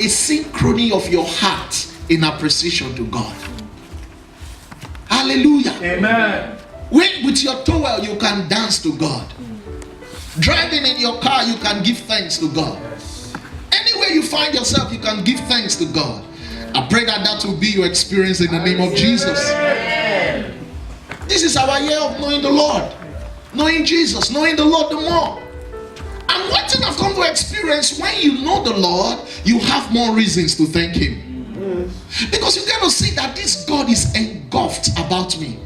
a synchrony of your heart in appreciation to God. Hallelujah. Amen. When with your towel you can dance to God. Driving in your car you can give thanks to God. Anywhere you find yourself you can give thanks to God. I pray that that will be your experience in the name of Jesus. This is our year of knowing the Lord, knowing Jesus, knowing the Lord the more. And one thing I've come to experience, when you know the Lord, you have more reasons to thank Him. Because you get to see that this God is engulfed about me.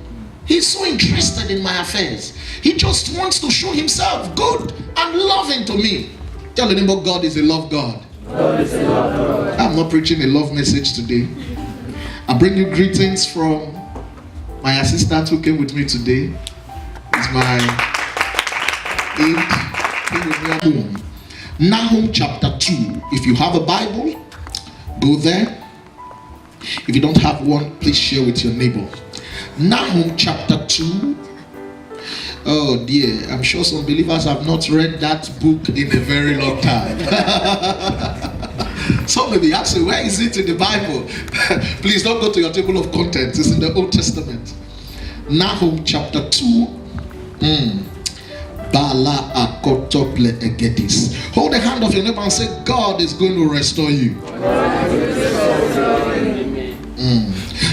He's so interested in my affairs. He just wants to show Himself good and loving to me. Tell the neighbor, God is a love God. God is a love God. I'm not preaching a love message today. I bring you greetings from my assistant who came with me today. It's my aide. Nahum chapter 2. If you have a Bible, go there. If you don't have one, please share with your neighbor. Nahum chapter 2. Oh dear, I'm sure some believers have not read that book in a very long time. Some may be asking, where is it in the Bible? Please don't go to your table of contents. It's in the Old Testament. Nahum chapter 2. Bala akotople egedis. Hold the hand of your neighbor and say, God is going to restore you.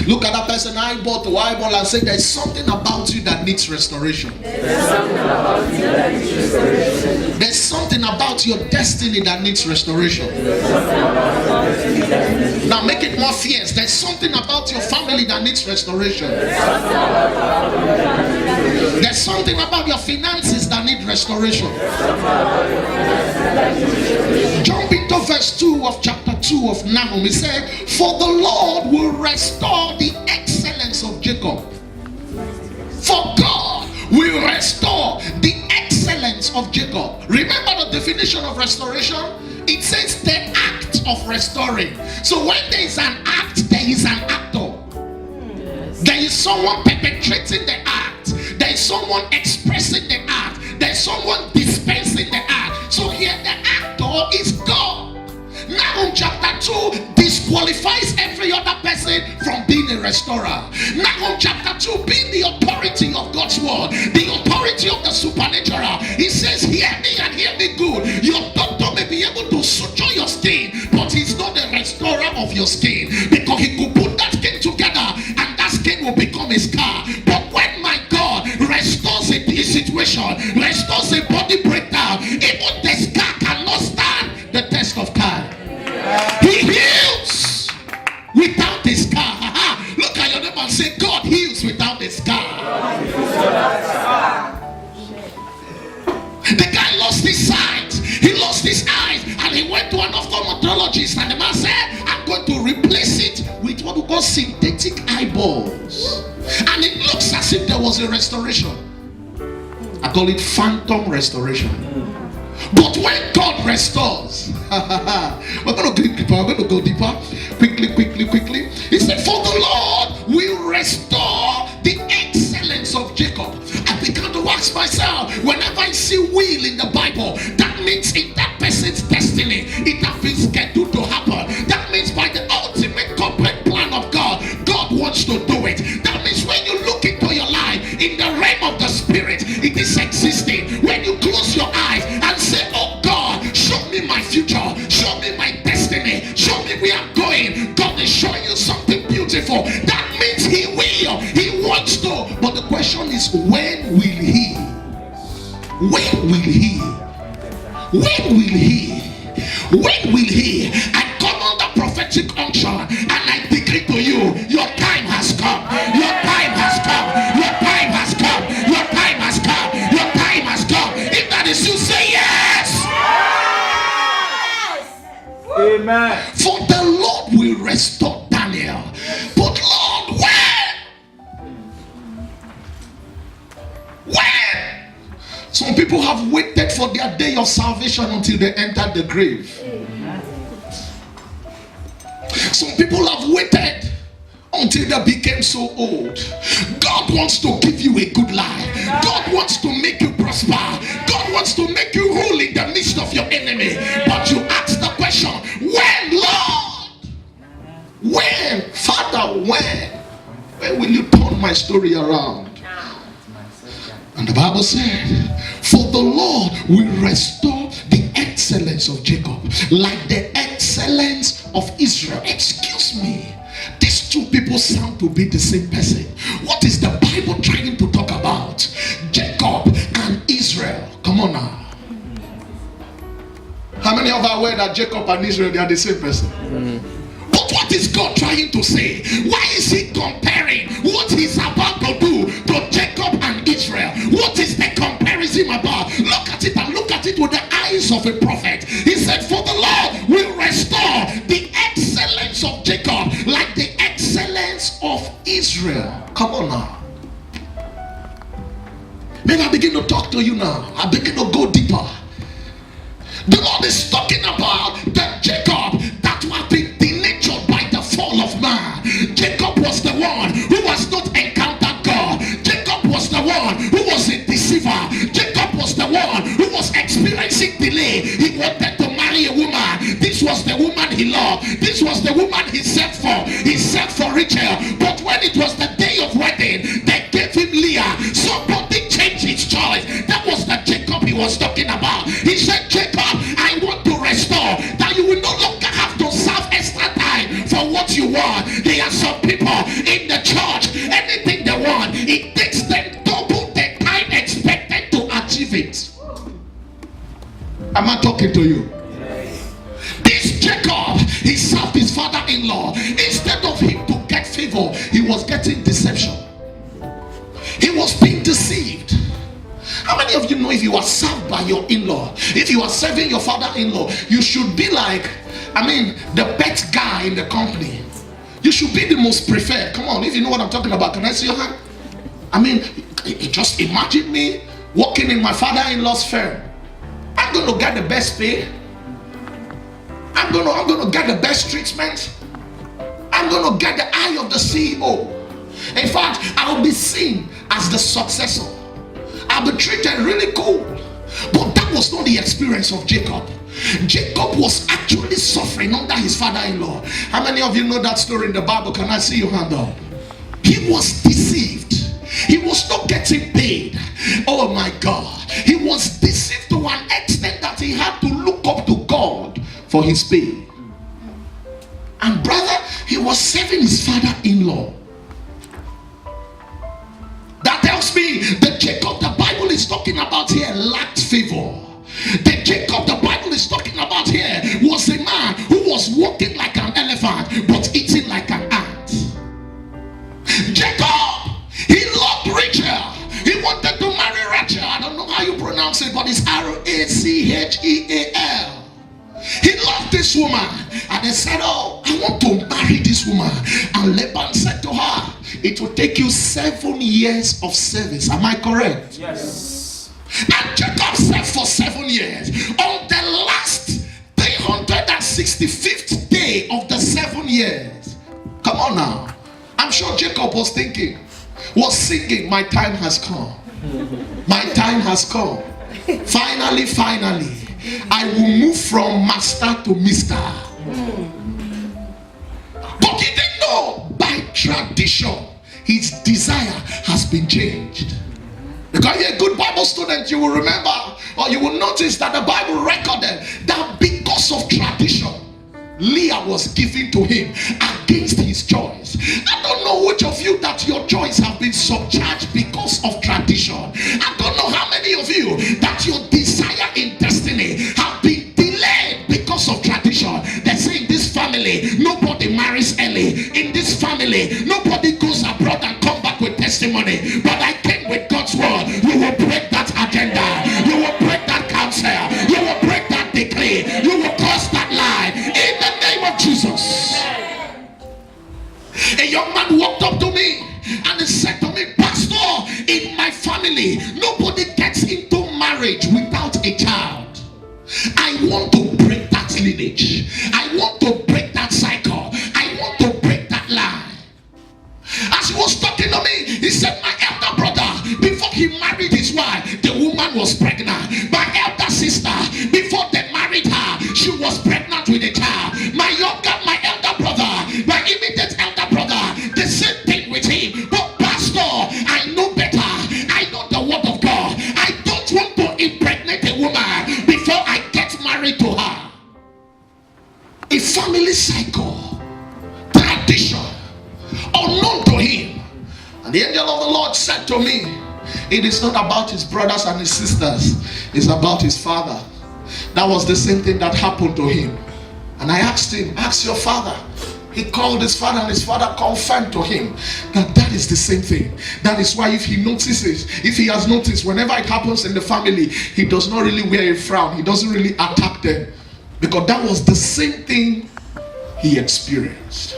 Look at that person eyeball to eyeball and say, there's something about you that needs restoration. There's something about your destiny that needs restoration. Now make it more fierce. There's something about your family that needs restoration. There's something about your finances that need restoration. Jump into verse 2 of chapter 2 of Nahum. It said, for the Lord will restore the excellence of Jacob. For God will restore the excellence of Jacob. Remember the definition of restoration? It says the act of restoring. So when there is an act, there is an actor. There is someone perpetrating the act. There is someone expressing the act. There is someone dispensing the act. So here the actor is God. Nahum chapter 2 disqualifies every other person from being a restorer. Nahum chapter 2 being the authority of God's word, the authority of the supernatural. He says, hear me and hear me good. Your doctor may be able to suture your skin, but he's not the restorer of your skin, because he could put that skin together and that skin will become a scar. But when my God restores a situation, restores a body breakdown, even the scar cannot stand the test of time. He heals without a scar. Look at your neighbor and say, God heals without a scar. The guy lost his sight, he lost his eyes, and he went to an ophthalmologist, and the man said, I'm going to replace it with what we call synthetic eyeballs. And it looks as if there was a restoration. I call it phantom restoration. But when God restores, we're going to go deeper. We're going to go deeper. Quickly. He said, for the Lord will restore the excellence of Jacob. I began to ask myself, whenever I see will in the Bible, that means in that person's destiny, it has been scheduled to happen. That means by the ultimate complete plan of God, God wants to do it. That means when you look into your life, in the realm of the spirit, it is existing. When you close your eyes and say, oh God, show me my future, show me my destiny, show me where I'm going, God is showing you something beautiful. That means He will, He wants to. But the question is, when will He? When will He? When will He? When will He? I come under prophetic unction and I decree to you, your time has come. Your time has come. Your time has come. Your time has come. Your time has come. If that is you, say yes. Yes. Amen. For the Lord will restore Daniel. But Lord, when? When? Some people have waited for their day of salvation until they entered the grave. Some people have waited until they became so old. God wants to give you a good life. God wants to make you prosper. God wants to make you rule in the midst of your enemy. But you ask the question, when, Lord? When, Father, when will you turn my story around? And the Bible said, for the Lord will restore the excellence of Jacob like the excellence of Israel. Excuse me, these two people sound to be the same person. What is the Bible trying to talk about? Jacob and Israel. Come on now. How many of us are aware that Jacob and Israel, they are the same person? But what is God trying to say? Why is he comparing what he's about to do to Jacob and Israel? What is the comparison about? Look at it and look at it with the eyes of a prophet. He said, for the Lord will restore the excellence of Jacob like the excellence of Israel. Come on now. Then I begin to talk to you now. I begin to go deeper. The Lord is talking about the Jacob that was been denatured by the fall of man. Jacob was the one who was not encountered God. Jacob was the one who was a deceiver. Jacob was the one who was experiencing delay. He wanted to marry a woman. This was the woman he loved. This was the woman he set for. He set for Rachel. But when it was the day of wedding, they gave him Leah. Somebody changed his choice. That was the Jacob he was talking about. He said, Jacob, I want to restore that you will no longer have to serve extra time for what you want. There are some people in the church, anything they want, it takes them double the time expected to achieve it. Am I talking to you? This Jacob, he served his father-in-law. Instead of him to get favor, he was getting deception. He was being deceived. How many of you know if you are served by your in-law, if you are serving your father-in-law, you should be like, the best guy in the company. You should be the most preferred. Come on, if you know what I'm talking about, can I see your hand? Just imagine me working in my father-in-law's firm. I'm going to get the best pay. I'm going to get the best treatment. I'm going to get the eye of the CEO. In fact, I'll be seen as the successor. I'll be treated really cool. But that was not the experience of Jacob. Jacob was actually suffering under his father-in-law. How many of you know that story in the Bible? Can I see your hand up? He was deceived. He was not getting paid. Oh my God. He was deceived to an extent that he had to look up to God for his pay. And brother, he was serving his father-in-law. That tells me the Jacob the Bible is talking about here lacked favor. The Jacob the Bible is talking about here was a man who was walking like an elephant but eating like an ant. Jacob, he loved Rachel. He wanted to marry Rachel. I don't know how you pronounce it, but it's Rachel. He loved this woman, and he said, oh, I want to marry this woman. And Laban said to her, it will take you 7 years of service. Am I correct? Yes. And Jacob served for 7 years. On the last 365th day of the 7 years, come on now, I'm sure Jacob was thinking, was singing, my time has come. My time has come. Finally, I will move from master to mister. But he didn't know by tradition his desire has been changed. Because you're a good Bible student, you will remember or you will notice that the Bible recorded that because of tradition, Leah was given to him against his choice. I don't know which of you that your choice have been subcharged because of tradition. I don't know how many of you that your desire in destiny have been delayed because of tradition. They say in this family, nobody marries early. In this family, nobody goes abroad and come back with testimony. But I came with God's word. You will break that agenda. You will break that counsel. You will break that decree. You will cross that line. In the name of Jesus. A young man walked up to me and he said to me, Pastor, in my family, nobody gets into marriage without a child. I want to break that lineage. I want to break that cycle. I want to break that line. As he was talking to me, he said, my elder brother, before he married his wife, the woman was pregnant. My elder sister, before they married her, she was pregnant with a child. My elder brother, by even the Lord said to me, it is not about his brothers and his sisters, it's about his father. That was the same thing that happened to him. And I asked him, ask your father. He called his father, and his father confirmed to him that is the same thing. That is why if he has noticed, whenever it happens in the family, he does not really wear a frown. He doesn't really attack them, because that was the same thing he experienced.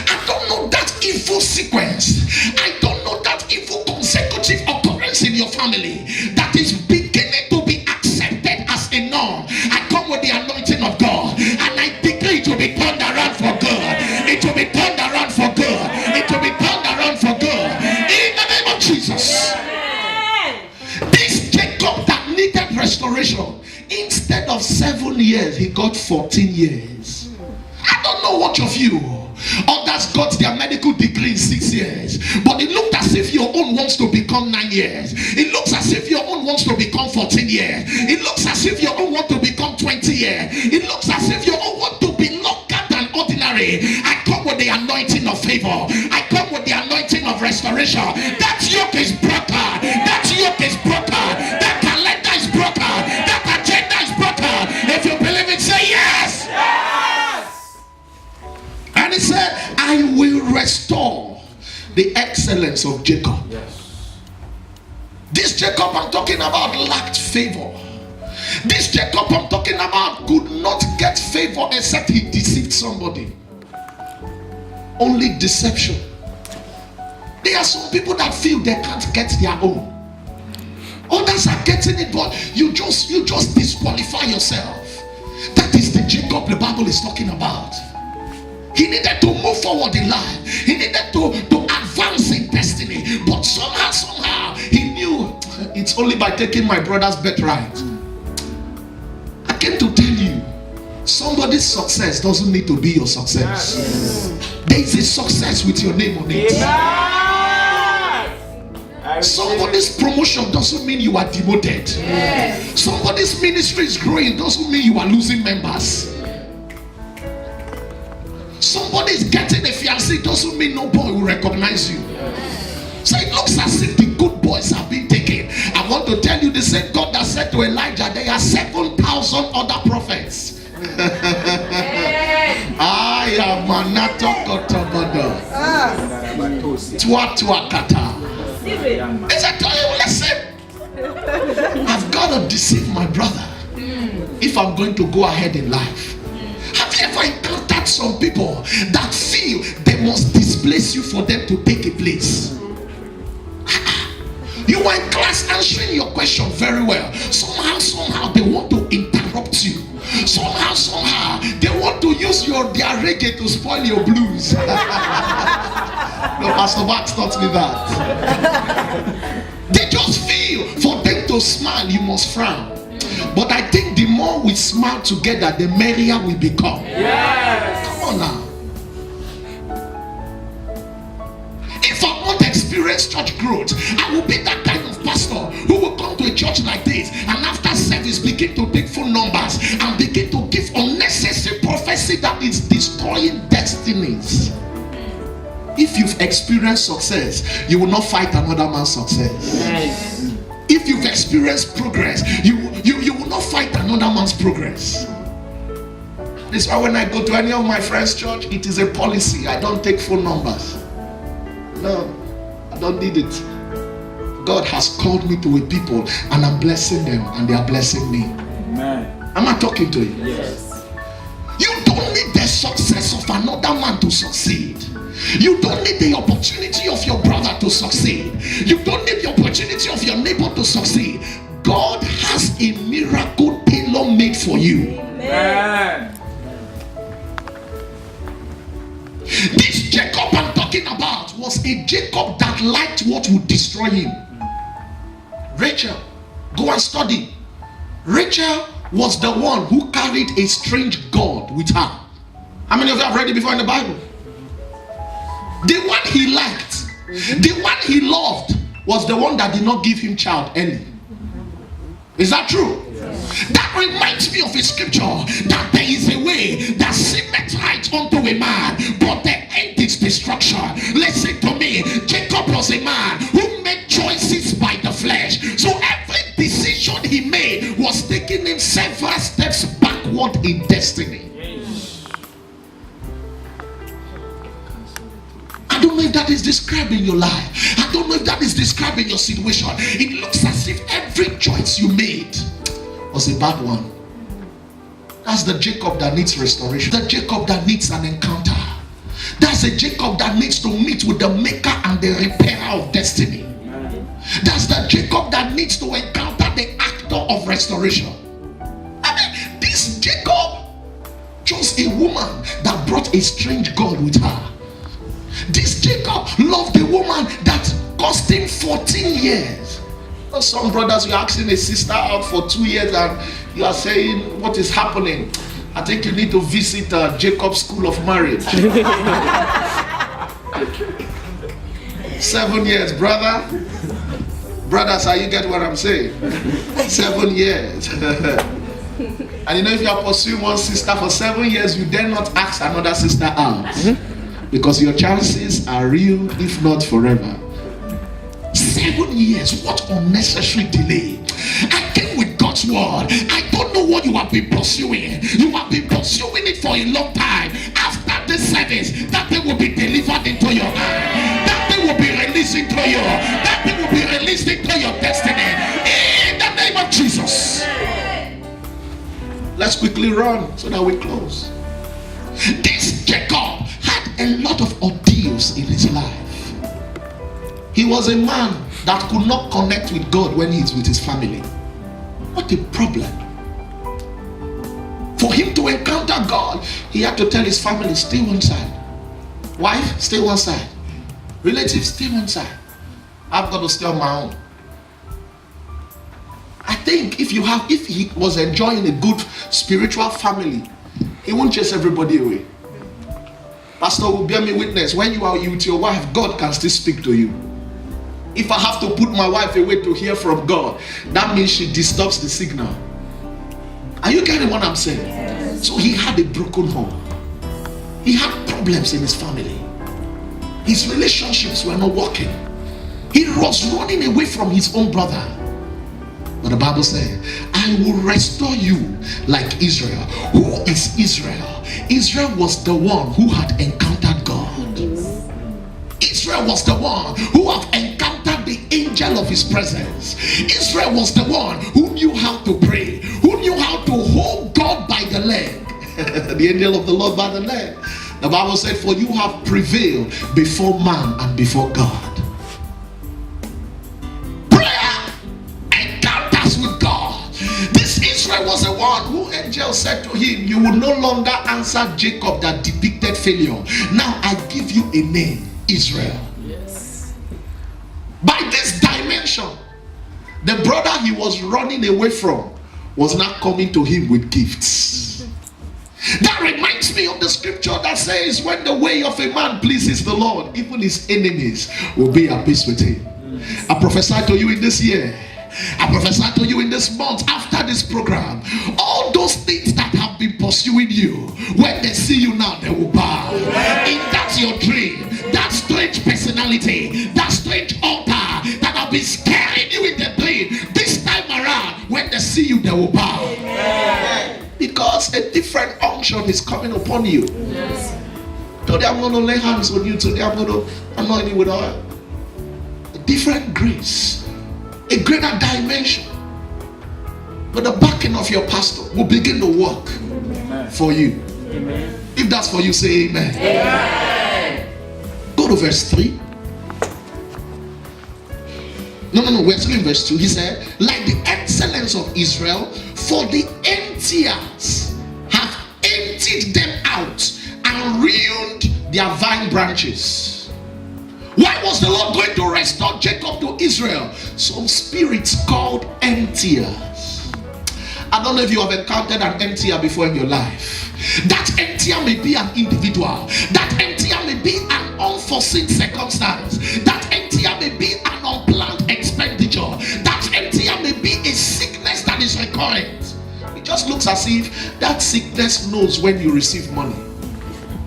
I don't know that evil sequence. I don't know that evil consecutive occurrence in your family that is beginning to be accepted as a norm. I come with the anointing of God, and I decree it will be turned around for good. It will be turned around for good. It will be turned around for good. In the name of Jesus. This Jacob that needed restoration, instead of 7 years, he got 14 years. I don't know what of you. Others got their medical degree in 6 years, but it looked as if your own wants to become 9 years. It looks as if your own wants to become 14 years. It looks as if your own want to become 20 years. It looks as if your own want to be longer than ordinary. I come with the anointing of favor. I come with the anointing of restoration. That yoke is broken. That yoke is broken. That calendar is broken. That agenda is broken. If you believe it, say yes. And he said, I will restore the excellence of Jacob. Yes. This Jacob I'm talking about lacked favor. This Jacob I'm talking about could not get favor except he deceived somebody. Only deception. There are some people that feel they can't get their own. Others are getting it, but you just disqualify yourself. That is the Jacob the Bible is talking about. He needed to move forward in life. He needed to advance in destiny. But somehow, he knew it's only by taking my brother's birthright. I came to tell you, somebody's success doesn't need to be your success. Yes. There is a success with your name on it. Yes. Somebody's promotion doesn't mean you are demoted. Yes. Somebody's ministry is growing doesn't mean you are losing members. Somebody is getting a fiancé doesn't mean no boy will recognize you. So it looks as if the good boys have been taken. I want to tell you the same God that said to Elijah, there are 7,000 other prophets. I am Manato Kotobodo. He said to him, listen, I've got to deceive my brother if I'm going to go ahead in life. Have you ever encountered some people that feel they must displace you for them to take a place? You were in class answering your question very well. Somehow they want to interrupt you. Somehow they want to use their reggae to spoil your blues. No, Pastor Max taught me that. They just feel for them to smile, you must frown. But I think the more we smile together, the merrier we become. Yes. Come on now. If I want to experience church growth, I will be that kind of pastor who will come to a church like this and after service begin to take phone numbers and begin to give unnecessary prophecy that is destroying destinies. If you've experienced success, you will not fight another man's success. Yes. If you've experienced progress, you will not fight another man's progress. This is why when I go to any of my friends' church, it is a policy. I don't take phone numbers. No, I don't need it. God has called me to a people and I'm blessing them and they are blessing me. Amen. Am I talking to you? Yes. You don't need the success of another man to succeed. You don't need the opportunity of your brother to succeed. You don't need the opportunity of your neighbor to succeed. God has a miracle tailor-made for you. Amen. This Jacob I'm talking about was a Jacob that liked what would destroy him. Rachel, go and study. Rachel was the one who carried a strange god with her. How many of you have read it before in the Bible? The one he liked, the one he loved was the one that did not give him child early. Is that true? Yes. That reminds me of a scripture that there is a way that seemeth right unto a man, but the end is destruction. Listen to me. Jacob was a man who was taking him several steps backward in destiny. I don't know if that is describing your life. I don't know if that is describing your situation. It looks as if every choice you made was a bad one. That's the Jacob that needs restoration. The Jacob that needs an encounter. That's a Jacob that needs to meet with the maker and the repairer of destiny. That's the Jacob that needs to encounter the actor of restoration. I mean, this Jacob chose a woman that brought a strange God with her. This Jacob loved a woman that cost him 14 years. Some brothers, you're asking a sister out for 2 years and you are saying, what is happening? I think you need to visit Jacob's School of Marriage. 7 years, brother. Brothers, are you get what I'm saying? 7 years. And you know, if you are pursuing one sister for 7 years, you dare not ask another sister out. Because your chances are real, if not forever. 7 years, what unnecessary delay. I came with God's word. I don't know what you have been pursuing. You have been pursuing it for a long time. After this service, that thing will be delivered into your hand. That thing will be released into you. That thing will be released into your destiny. In the name of Jesus. Let's quickly run so that we close. This Jacob had a lot of ordeals in his life. He was a man that could not connect with God when he's with his family. What a problem. For him to encounter God, he had to tell his family, stay one side. Wife, stay one side. Relatives, stay one side. I've got to stay on my own. I think if he was enjoying a good spiritual family, he won't chase everybody away. Pastor will bear me witness, when you are with your wife, God can still speak to you. If I have to put my wife away to hear from God, that means she disturbs the signal. Are you getting what I'm saying? Yes. So he had a broken home. He had problems in his family. His relationships were not working. He was running away from his own brother. But the Bible said, I will restore you like Israel. Who is Israel? Israel was the one who had encountered God. Israel was the one who had encountered the angel of his presence. Israel was the one who knew how to pray, who knew how to hold God by the leg. The angel of the Lord by the leg. The Bible said, for you have prevailed before man and before God. Israel was the one who angel said to him, you will no longer answer Jacob that depicted failure. Now I give you a name, Israel. Yes. By this dimension, the brother he was running away from was not coming to him with gifts. That reminds me of the scripture that says, when the way of a man pleases the Lord, even his enemies will be at peace with him. I prophesy to you in this year, I prophesy to you in this month, after this program, all those things that have been pursuing you, when they see you now, they will bow. If that's your dream, that strange personality, that strange altar that have been scaring you in the dream, this time around, when they see you, they will bow. Because a different unction is coming upon you. Today I'm going to lay hands on you. Today I'm going to anoint you with oil. A different grace. A greater dimension. But the backing of your pastor will begin to work for you. Amen. If that's for you, say amen. Amen. Go to verse 3. No, we're still in verse 2. He said, like the excellence of Israel, for the emptiers have emptied them out and ruined their vine branches. Why was the Lord going to restore Jacob to Israel? Some spirits called emptiers. I don't know if you have encountered an emptier before in your life. That emptier may be an individual. That emptier may be an unforeseen circumstance. That emptier may be an unplanned expenditure. That emptier may be a sickness that is recurrent. It just looks as if that sickness knows when you receive money.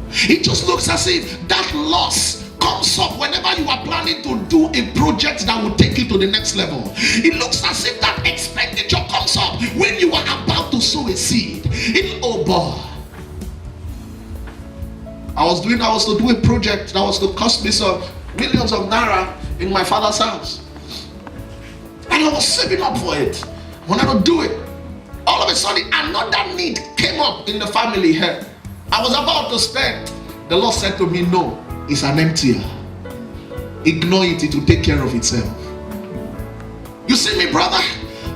It just looks as if that loss comes up whenever you are planning to do a project that will take you to the next level. It looks as if that expenditure comes up when you are about to sow a seed. Oh boy. I was to do a project that was to cost me some millions of naira in my father's house. And I was saving up for it. When I would do it, all of a sudden another need came up in the family here. I was about to spend. The Lord said to me, no, it's an emptier. Ignore it, it will take care of itself. You see me, brother?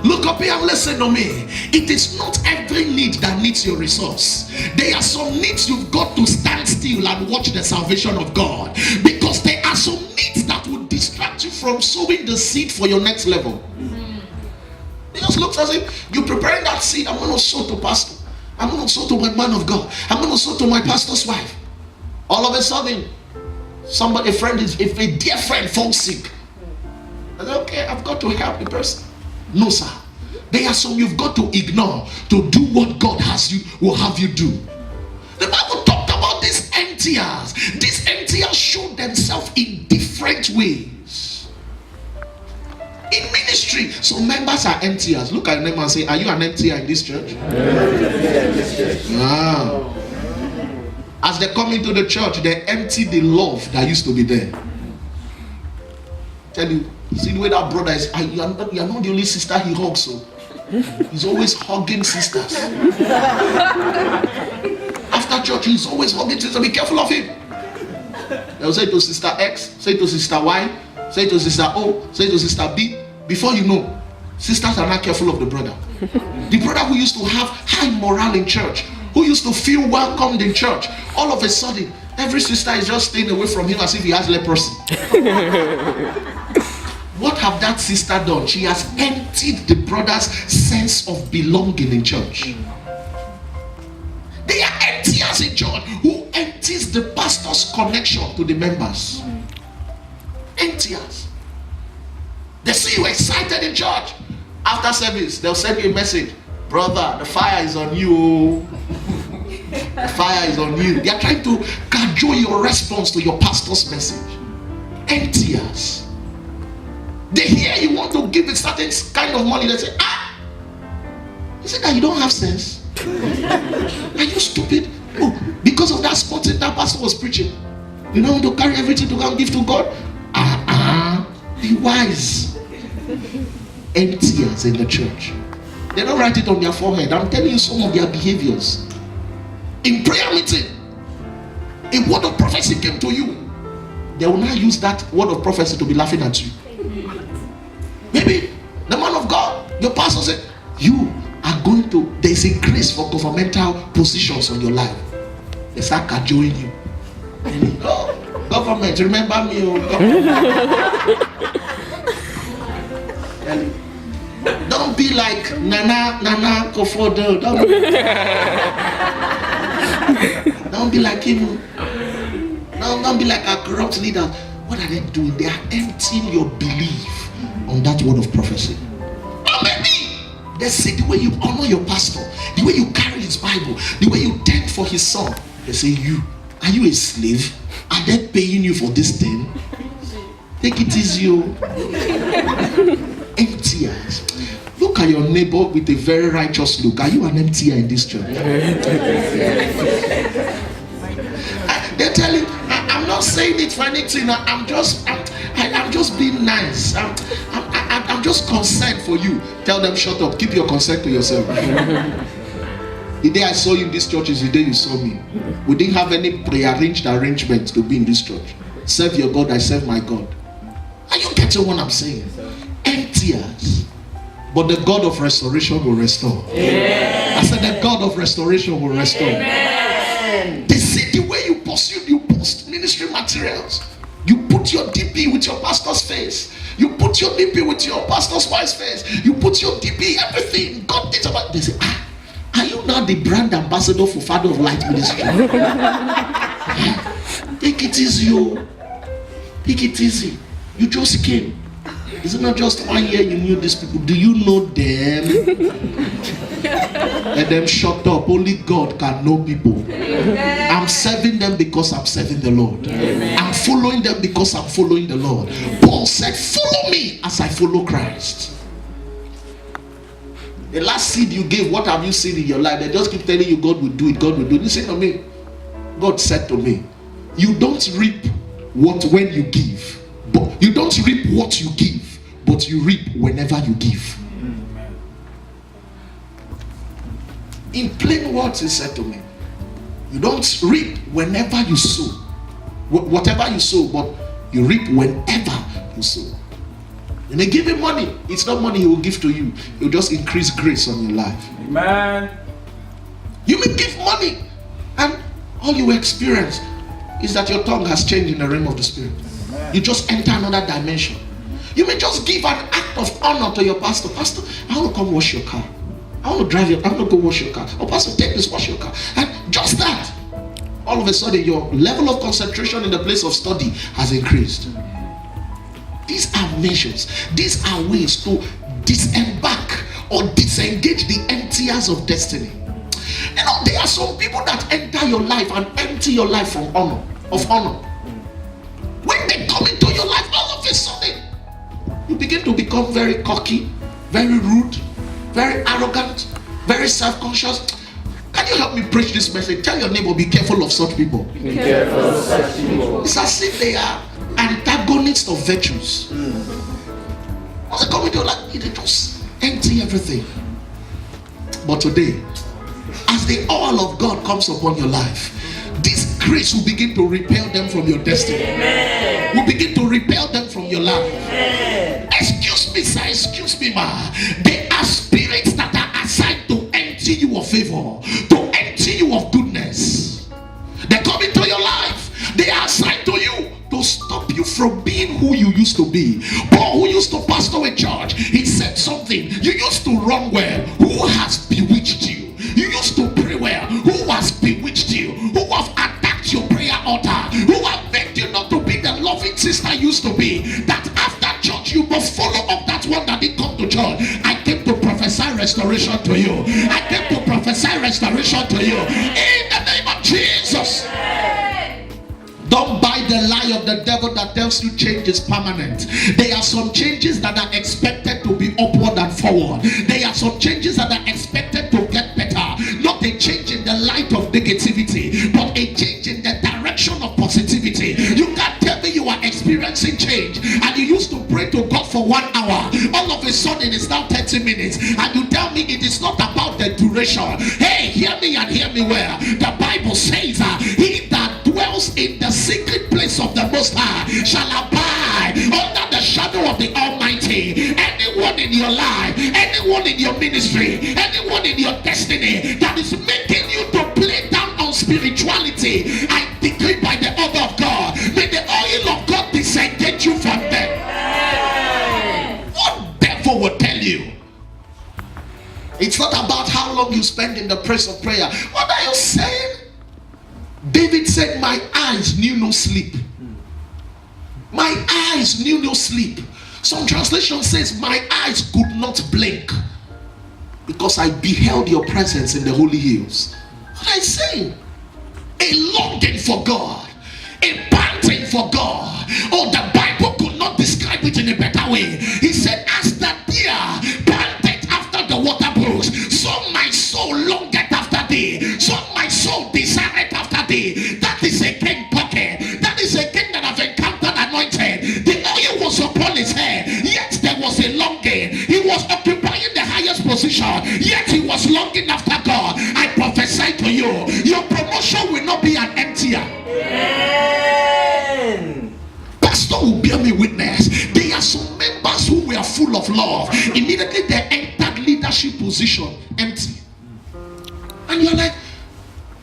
Look up here and listen to me. It is not every need that needs your resource. There are some needs you've got to stand still and watch the salvation of God. Because there are some needs that will distract you from sowing the seed for your next level. It just looks as if you're preparing that seed. I'm going to sow to pastor. I'm going to sow to my man of God. I'm going to sow to my pastor's wife. All of a sudden, if a dear friend falls sick, I say, okay, I've got to help the person. No, sir. There are some you've got to ignore to do what God will have you do. The Bible talked about these emptiers. These emptiers show themselves in different ways. In ministry, some members are emptiers. Look at your neighbor and say, are you an emptier in this church? Ah. As they come into the church, they empty the love that used to be there. Tell you, see the way that brother is, you are not the only sister he hugs, so he's always hugging sisters. After church, he's always hugging sisters. Be careful of him. They'll say to sister X, say to sister Y, say to sister O, say to sister B. Before you know, sisters are not careful of the brother. The brother who used to have high morale in church, who used to feel welcomed in church, all of a sudden, every sister is just staying away from him as if he has leprosy. What have that sister done? She has emptied the brother's sense of belonging in church. They are emptiers in church who empties the pastor's connection to the members. Emptiers. They see you excited in church. After service, they'll send you a message. Brother, the fire is on you. The fire is on you. They are trying to cajole your response to your pastor's message. Emptiers. They hear you want to give a certain kind of money. They say, is it that you don't have sense? Are you stupid? Oh, because of that spot that pastor was preaching, you don't want to carry everything to go and give to God? Be wise. Emptiers in the church. They don't write it on their forehead. I'm telling you some of their behaviors. In prayer meeting, a word of prophecy came to you. They will now use that word of prophecy to be laughing at you. Maybe the man of God, your pastor said, you are going to, there's a grace for governmental positions on your life. They start cajoling you. And oh, government, remember me. Oh, government. Don't be like Nana Kofodo. Don't be like him. Don't be like our corrupt leaders. What are they doing? They are emptying your belief on that word of prophecy. Or maybe they say the way you honor your pastor, the way you carry his Bible, the way you tend for his son. They say, are you a slave? Are they paying you for this thing? Take it easy. Emptiers. Look at your neighbor with a very righteous look. Are you an emptier in this church? They're telling, I'm not saying it for anything. I'm just being nice. I'm just concerned for you. Tell them, shut up. Keep your concern to yourself. The day I saw you in this church is the day you saw me. We didn't have any prearranged arrangements to be in this church. Serve your God, I serve my God. Are you getting what I'm saying? Emptiers. But the God of restoration will restore. Amen. I said the God of restoration will restore. Amen. They see the way you post ministry materials. You put your DP with your pastor's face. You put your DP with your pastor's wife's face. You put your DP, everything. God thinks about. They say, are you now the brand ambassador for Father of Light Ministry? Take it easy, Take it easy. You just came. Is it not just 1 year you knew these people? Do you know them? Let them shut up. Only God can know people. I'm serving them because I'm serving the Lord. I'm following them because I'm following the Lord. Paul said, follow me as I follow Christ. The last seed you gave, what have you seen in your life? They just keep telling you God will do it, God will do it. Listen to me. God said to me, you don't reap when you give. But you don't reap what you give, but you reap whenever you give. In plain words, he said to me, you don't reap whenever you sow. Whatever you sow, but you reap whenever you sow. You may give him money. It's not money he will give to you. He will just increase grace on your life. Amen. You may give money, and all you experience is that your tongue has changed in the realm of the spirit. Amen. You just enter another dimension. You may just give an act of honor to your pastor. Pastor, I want to come wash your car. I want to drive your, I want to go wash your car. Oh, pastor, take this, wash your car. And just that, all of a sudden, your level of concentration in the place of study has increased. These are measures. These are ways to disembark or disengage the emptiers of destiny. You know, there are some people that enter your life and empty your life from honor, of honor. When they come into your life, all of a sudden, you begin to become very cocky, very rude, very arrogant, very self-conscious. Can you help me preach this message? Tell your neighbor, be careful of such people. Be careful of such people. It's as if they are antagonists of virtues. Once they come into your life, they just empty everything. But today, as the oil of God comes upon your life, this grace will begin to repel them from your destiny. Amen. Will begin to repel them from your life. Amen. Excuse me, sir, excuse me, ma. They are spirits that are assigned to empty you of favor, to empty you of goodness. They come into your life. They are assigned to you to stop you from being who you used to be. Paul, who used to pastor a church, he said something. You used to run well. Who has bewitched you? You used to pray well. Who has bewitched you? Who have attacked your prayer altar? Who have begged you not to be the loving sister you used to be? That after church you must follow up that one that didn't come to church. I came to prophesy restoration to you. I came to prophesy restoration to you. In the name of Jesus. Don't buy the lie of the devil that tells you change is permanent. There are some changes that are expected to be upward and forward. There are some changes that are expected to get better. Not a change in the light of negativity, but a change in the direction of positivity. You can't tell me you are experiencing change and you used to pray to God for 1 hour. All of a sudden it's now 30 minutes. And you tell me it is not about the duration. Hey, hear me and hear me well. The Bible says he that dwells in the secret place of the Most High shall abide under the shadow of the Almighty. Anyone in your life, anyone in your ministry, anyone in your destiny that is making you to play down on spirituality, I decree by the order of God, may the oil of God disengage you from them. What devil will tell you? It's not about how long you spend in the place of prayer. What are you saying? David said, my eyes knew no sleep. My eyes knew no sleep. Some translation says, my eyes could not blink because I beheld your presence in the holy hills. What are you saying? A longing for God, a panting for God. Oh, the Bible could not describe it in a better way. He said, as the deer panted after the water brooks, so my soul longeth after thee, so my soul desireth after thee. That is a king pocket. That is a king that have encountered anointed. The oil was upon his head, yet there was a longing. He was occupying the highest position, yet he was longing after God. I prophesy to you, your promotion will not be an emptier. Amen. Pastor will bear me witness. There are some members who were full of love. Immediately they entered leadership position empty. And you're like,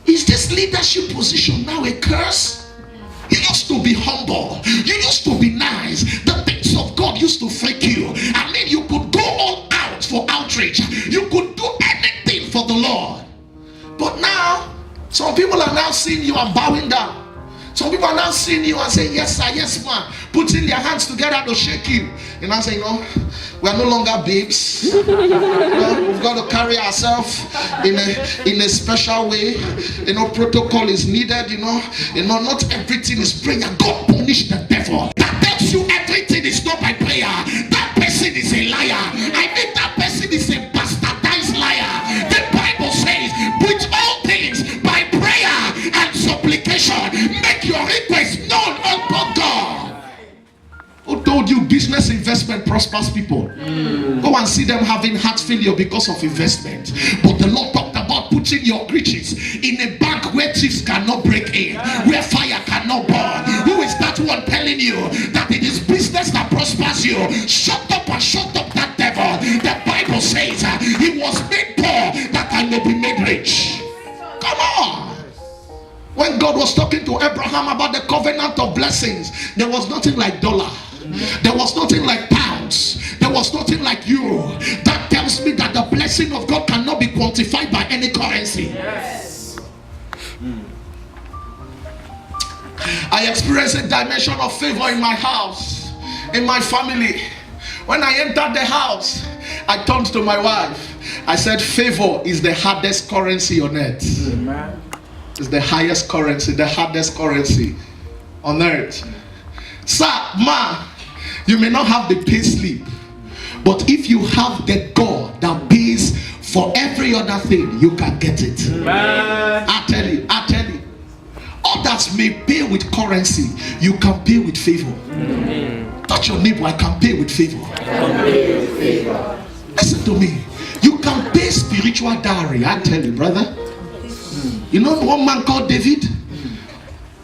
is this leadership position now a curse? You used to be humble. You used to be nice. The things of God used to fake you. I mean, you could go all out for outreach. You could do anything for the Lord. But now, some people are now seeing you and bowing down. Some people are now seeing you and say, yes sir, yes ma'am, putting their hands together to shake you. And I say, we are no longer babes. We've got to carry ourselves in a special way. Protocol is needed. Not everything is prayer. God punish the devil that tells you everything is not by prayer. That person is a liar. I think that person is a bastardized liar. The Bible says, with all things by prayer and supplication, make your request known unto God. Who told you business investment prospers people? Go and see them having heart failure because of investment. But the Lord talked about putting your riches in a bank where thieves cannot break in, where fire cannot burn. Who is that one telling you that it is business that prospers you? Shut up and shut up that devil. The Bible says he was made poor that I may be made rich. Come on. When God was talking to Abraham about the covenant of blessings, there was nothing like dollar. There was nothing like pounds. There was nothing like euro. That tells me that the blessing of God cannot be quantified by any currency. Yes. I experienced a dimension of favor in my house, in my family. When I entered the house, I turned to my wife. I said, favor is the hardest currency on earth. Amen. It's the highest currency, the hardest currency on earth. Sir, ma, you may not have the pay slip, but if you have the God that pays for every other thing, you can get it. Amen. I tell you. Others may pay with currency, you can pay with favor. Amen. Touch your neighbor, I can pay with favor. Listen to me. You can pay spiritual dowry. I tell you, brother. You know one man called David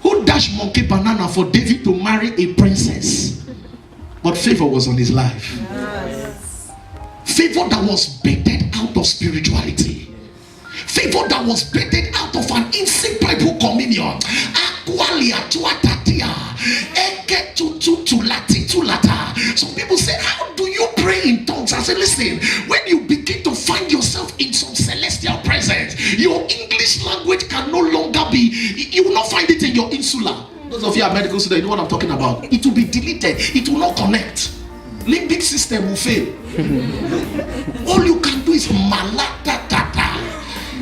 who dashed monkey banana for David to marry a princess, but favor was on his life. Yes. Favor that was bedded out of spirituality. Favor that was bedded out of an inseparable communion. Some people say, how do you pray in tongues? I say, listen, when you begin to find yourself in some celestial presence, your English language can no longer be, you will not find it in your insula. Those of you are medical students, you know what I'm talking about. It will be deleted, it will not connect. Limbic system will fail. All you can do is malatatata,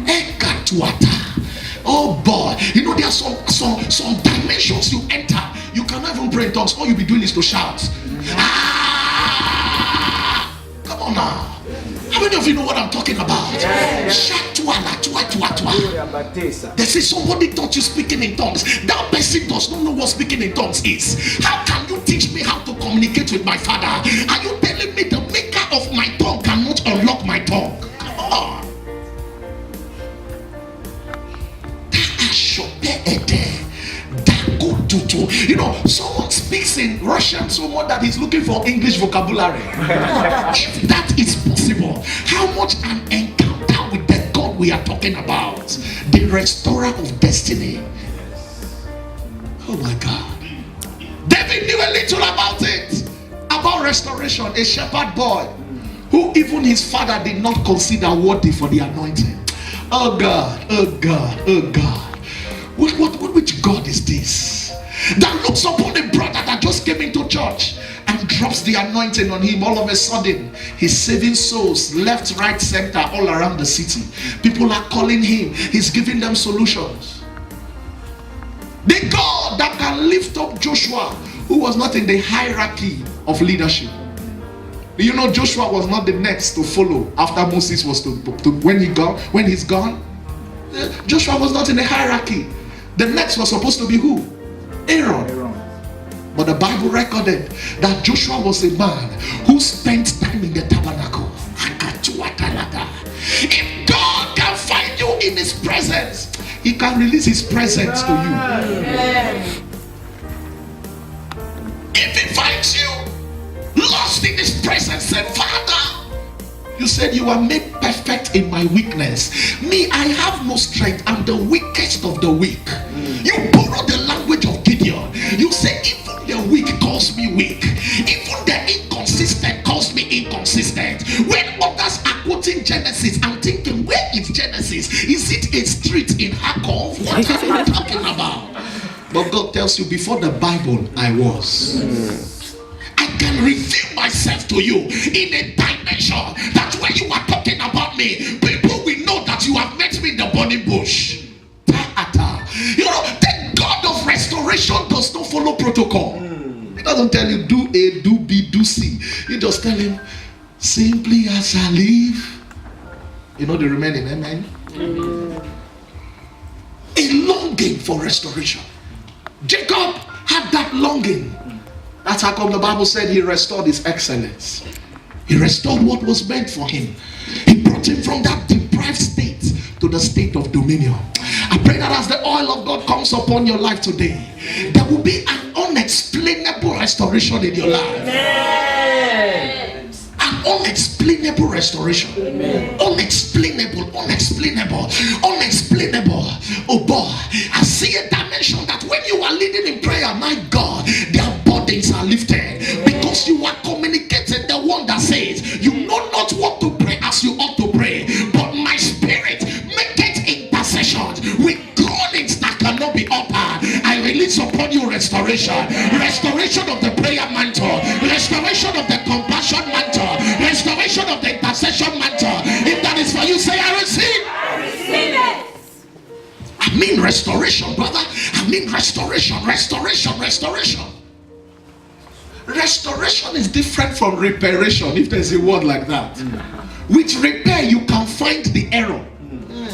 ekatuata. Oh boy, you know there are some dimensions you enter. You cannot even pray in tongues. All you'll be doing is to shout. Come on now. How many of you know what I'm talking about? They say somebody taught you speaking in tongues. That person does not know what speaking in tongues is. How can you teach me how to communicate with my father? Are you telling me the maker of my tongue cannot unlock my tongue? Come on. You know, someone speaks in Russian so much that he's looking for English vocabulary. If that is possible, how much an encounter with the God we are talking about, the restorer of destiny. Oh my God. David knew a little about it, about restoration. A shepherd boy who even his father did not consider worthy for the anointing. Oh God, oh God, oh God. Which God is this that looks upon a brother that just came into church and drops the anointing on him? All of a sudden he's saving souls left, right, center, all around the city. People are calling him, he's giving them solutions. The God that can lift up Joshua, who was not in the hierarchy of leadership. You know, Joshua was not the next to follow after Moses was when he's gone. Joshua was not in the hierarchy. The next was supposed to be who? Aaron. But the Bible recorded that Joshua was a man who spent time in the tabernacle. If God can find you in his presence, he can release his presence to you. Amen. If he finds you lost in his presence, say, Father, you said you are made perfect in my weakness. Me, I have no strength. I'm the weakest of the weak. You borrow the language of Gideon. You say, even the weak calls me weak. Even the inconsistent calls me inconsistent. When others are quoting Genesis, I'm thinking, where is Genesis? Is it a street in KHARKOV? What are you talking about? But God tells you, before the Bible, I was. I can reveal myself to you in a dimension that when you are talking about me, people will know that you have met me in the burning bush. You know, the God of restoration does not follow protocol. He doesn't tell you do A, do B, do C. You just tell him, simply as I live. You know the remaining, amen? A longing for restoration. Jacob had that longing. That's how come the Bible said he restored his excellence. He restored what was meant for him. He brought him from that deprived state to the state of dominion. I pray that as the oil of God comes upon your life today, there will be an unexplainable restoration in your life. Amen. An unexplainable restoration. Amen. Unexplainable. Oh boy, I see a dimension that when you are leading in prayer, my God, their burdens are lifted because you are communicating the one that says, you know not what to pray as you ought to pray, but my spirit maketh intercessions with groanings that cannot be uttered. I release upon you restoration of the prayer mantle, restoration of the compassion mantle, restoration of the intercession mantle. If that is for you, say, I receive. I receive it. I mean restoration, brother. I mean restoration. Restoration is different from reparation, if there's a word like that. With repair, you can find the error.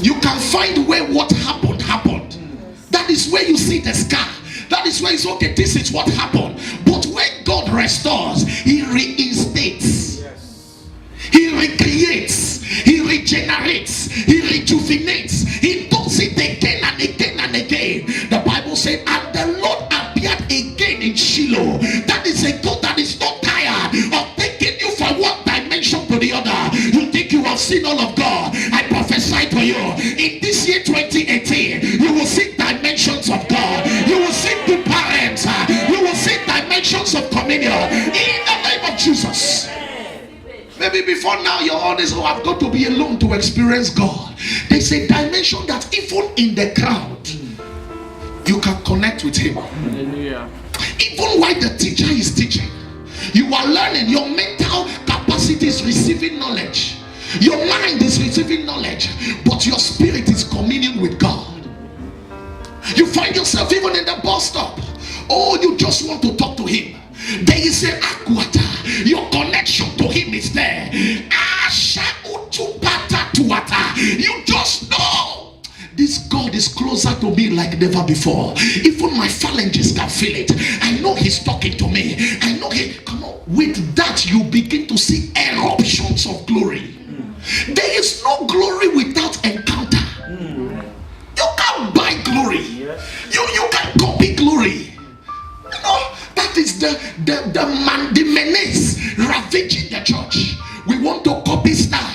You can find where what happened. That is where you see the scar. That is where it's okay, this is what happened. But when God restores, he reinstates. He recreates. He regenerates. He rejuvenates. He does it again and again and again. The Bible said, and the Lord appeared again in Shiloh. That is a God that is not tired of taking you from one dimension to the other. You think you have seen all of God? I prophesy to you, in this year 2018, you will see dimensions of God. You will see good parents. You will see dimensions of communion in the name of Jesus. Maybe before now you're honest, oh, I've got to be alone to experience God. There's a dimension that even in the crowd, you can connect with him. Hallelujah. Even while the teacher is teaching, you are learning. Your mental capacity is receiving knowledge. Your mind is receiving knowledge, but your spirit is communing with God. You find yourself even in the bus stop. Oh, you just want to talk to him. There is an aquata. Your connection to him is there. You just know this God is closer to me like never before. Even my phalanges can feel it. I know he's talking to me. I know he. Come on. With that, you begin to see eruptions of glory. There is no glory without encounter. You can't buy glory. You can't copy glory. You know, that is the menace ravaging the church. We want to copy star.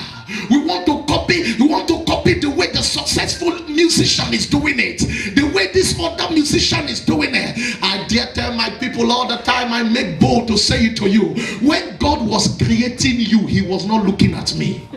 We want to copy the way the successful musician is doing it, the way this other musician is doing it. I dare tell my people all the time, I make bold to say it to you. When God was creating you, he was not looking at me.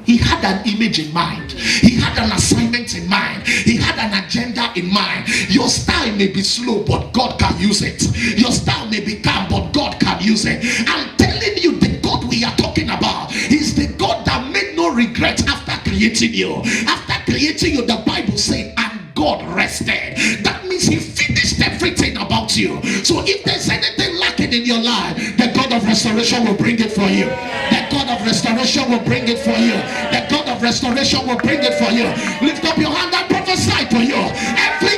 He had an image in mind. He had an assignment in mind. He had an agenda in mind. Your style may be slow, but God can use it. Your style may be calm, but God can use it. I'm telling you, the God we are talking about is the God that made no regret after creating you. After creating you, the Bible said, and God rested. That means he finished everything about you. So if there's anything lacking in your life, the God of restoration will bring it for you. The God of restoration will bring it for you. The God of restoration will bring it for you. Lift up your hand and prophesy to you. Every